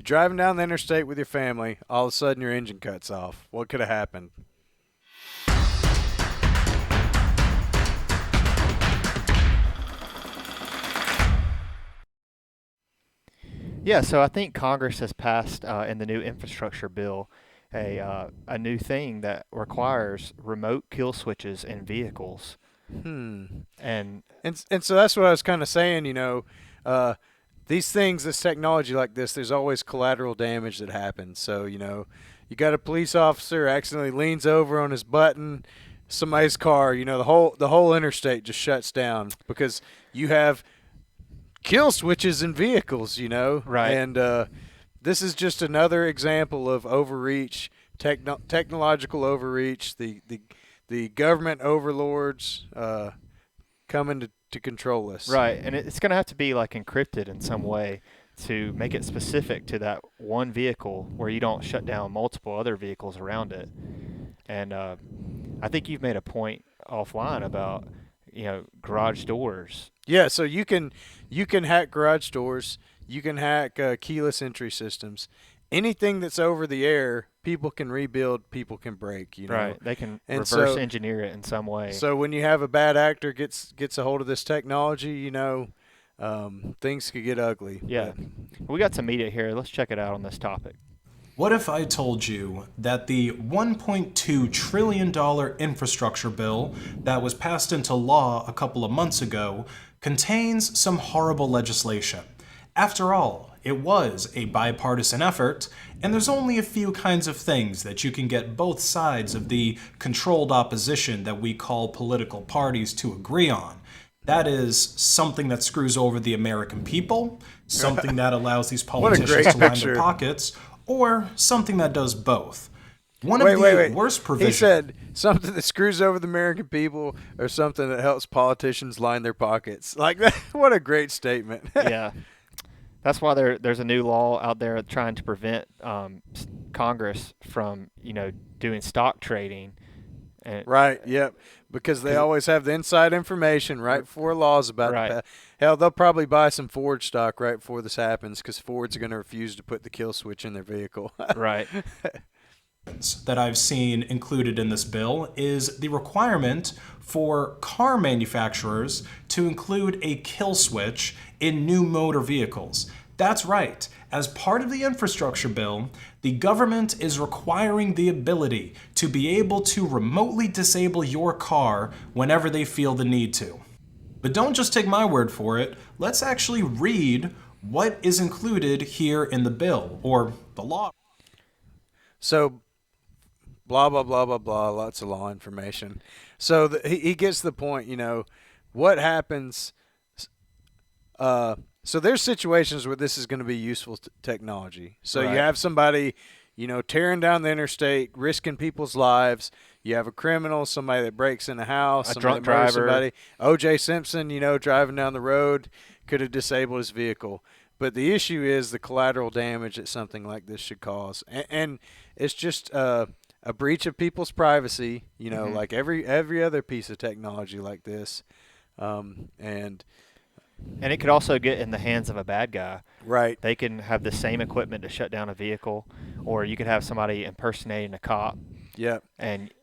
You're driving down the interstate with your family. All of a sudden, your engine cuts off. What could have happened? Yeah, so I think Congress has passed in the new infrastructure bill a new thing that requires remote kill switches in vehicles. Hmm. And And so that's what I was kind of saying. Uh, these things, this technology like this, there's always collateral damage that happens. So you got a police officer accidentally leans over on his button, somebody's car. The whole interstate just shuts down because you have kill switches in vehicles. right, And this is just another example of overreach, technological overreach. The government overlords coming to control us. right, and it's going to have to be like encrypted in some way to make it specific to that one vehicle where you don't shut down multiple other vehicles around it. And I think you've made a point offline about garage doors. Yeah, so you can hack garage doors, you can hack keyless entry systems, anything that's over the air. People can rebuild, people can break. Right. They can And reverse so engineer it in some way. so when you have a bad actor gets a hold of this technology, things could get ugly. Yeah. We got some media here. Let's check it out on this topic. What if I told you that the $1.2 trillion infrastructure bill that was passed into law a couple of months ago contains some horrible legislation? After all, it was a bipartisan effort, and there's only a few kinds of things that you can get both sides of the controlled opposition that we call political parties to agree on. That is something that screws over the American people, something that allows these What a politicians great to line picture. their pockets, or something that does both. One Wait, of the wait, wait. worst He provisions. said something that screws over the American people, or something that helps politicians line their pockets. Like that. What a great statement. Yeah. That's why there's a new law out there trying to prevent Congress from, doing stock trading. And, Right. Yep. Because they 'cause- always have the inside information right before law's about Right. to pass. Hell, they'll probably buy some Ford stock right before this happens because Ford's going to refuse to put the kill switch in their vehicle. right. that I've seen included in this bill is the requirement for car manufacturers to include a kill switch in new motor vehicles. That's right. As part of the infrastructure bill, the government is requiring the ability to be able to remotely disable your car whenever they feel the need to. But don't just take my word for it. Let's actually read what is included here in the bill, or the law. So, blah, blah, blah, blah, blah, lots of law information. So he gets the point, what happens. So there's situations where this is going to be useful technology. So Right. you have somebody, tearing down the interstate, risking people's lives. You have a criminal, somebody that breaks in a house, A somebody drunk that murders driver. somebody. O.J. Simpson, driving down the road, could have disabled his vehicle. But the issue is the collateral damage that something like this should cause, and it's just a breach of people's privacy. Like every other piece of technology like this, and And it could also get in the hands of a bad guy. right. They can have the same equipment to shut down a vehicle, or you could have somebody impersonating a cop, Yep. and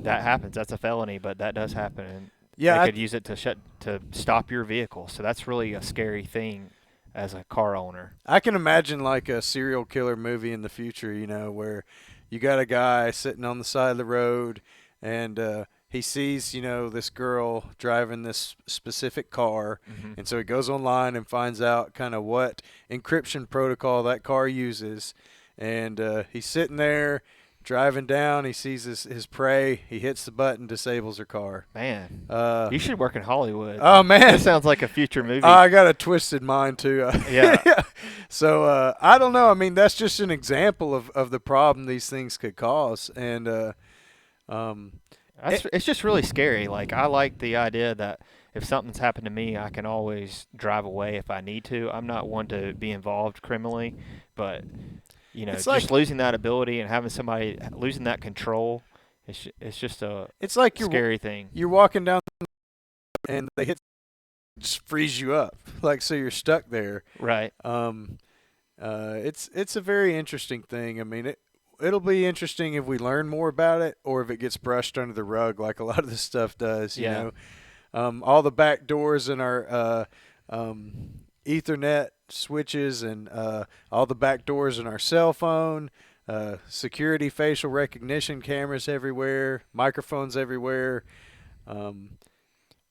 that happens. That's a felony, but that does happen, and Yeah, they I- could use it to stop your vehicle. So that's really a scary thing as a car owner. I can imagine like a serial killer movie in the future, where you got a guy sitting on the side of the road and he sees, this girl driving this specific car. Mm-hmm. And so he goes online and finds out kind of what encryption protocol that car uses. And he's sitting there driving down. He sees his prey. He hits the button, disables her car. Man, Uh, you should work in Hollywood. oh, man. That sounds like a future movie. I got a twisted mind too. Yeah. So I don't know. I mean, that's just an example of the problem these things could cause, and It's just really scary. Like, I like the idea that if something's happened to me, I can always drive away if I need to. I'm not one to be involved criminally, but It's just like- losing that ability and having somebody losing that control, it's just a it's like scary thing. you're walking down and they just freeze you up, like so you're stuck there. Right. It's a very interesting thing. I mean, it'll be interesting if we learn more about it or if it gets brushed under the rug like a lot of this stuff does. You know, all the back doors in our Ethernet switches and all the back doors in our cell phone, security facial recognition cameras everywhere, microphones everywhere.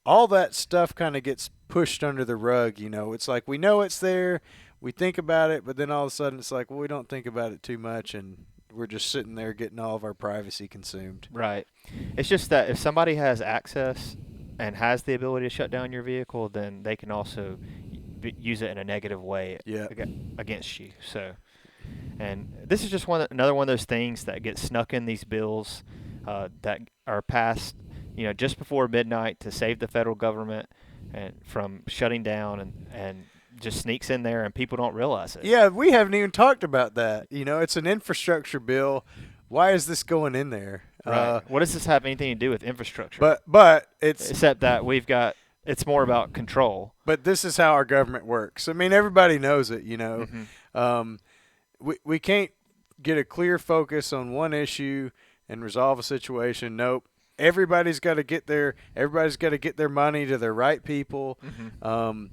All that stuff kind of gets pushed under the rug. You know, it's like we know it's there, we think about it, but then all of a sudden it's like, well, we don't think about it too much, and we're just sitting there getting all of our privacy consumed. Right. It's just that if somebody has access and has the ability to shut down your vehicle, then they can also use it in a negative way against you. So, and this is just another one of those things that get snuck in these bills that are passed, just before midnight to save the federal government and from shutting down, and just sneaks in there and people don't realize it. Yeah, we haven't even talked about that. It's an infrastructure bill. Why is this going in there? Right. What does this have anything to do with infrastructure? But it's except that it's more about control. But this is how our government works. I mean, everybody knows it. Mm-hmm. We can't get a clear focus on one issue and resolve a situation. Nope. Everybody's got to get their money to the right people. Mm-hmm.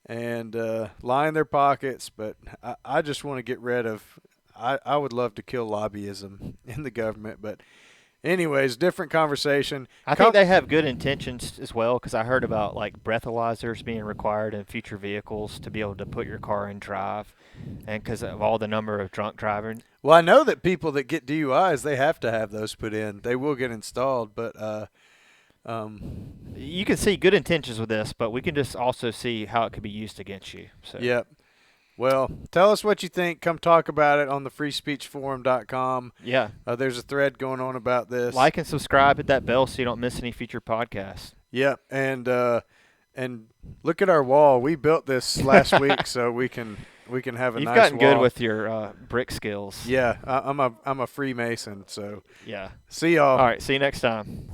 And line their pockets. But I just want to get rid of – I would love to kill lobbyism in the government. But anyways, different conversation. I think they have good intentions as well, because I heard about like breathalyzers being required in future vehicles to be able to put your car in drive, and because of all the number of drunk drivers. Well, I know that people that get DUIs, they have to have those put in. They will get installed, but you can see good intentions with this, but we can just also see how it could be used against you. So. Yep. Well, tell us what you think. Come talk about it on the freespeechforum.com. Yeah. There's a thread going on about this. Like and subscribe, hit that bell so you don't miss any future podcasts. Yep. And look at our wall. We built this last week, so we can have a You've nice gotten wall. good with your brick skills. Yeah. I'm a Freemason, so. Yeah. See y'all. All right. See you next time.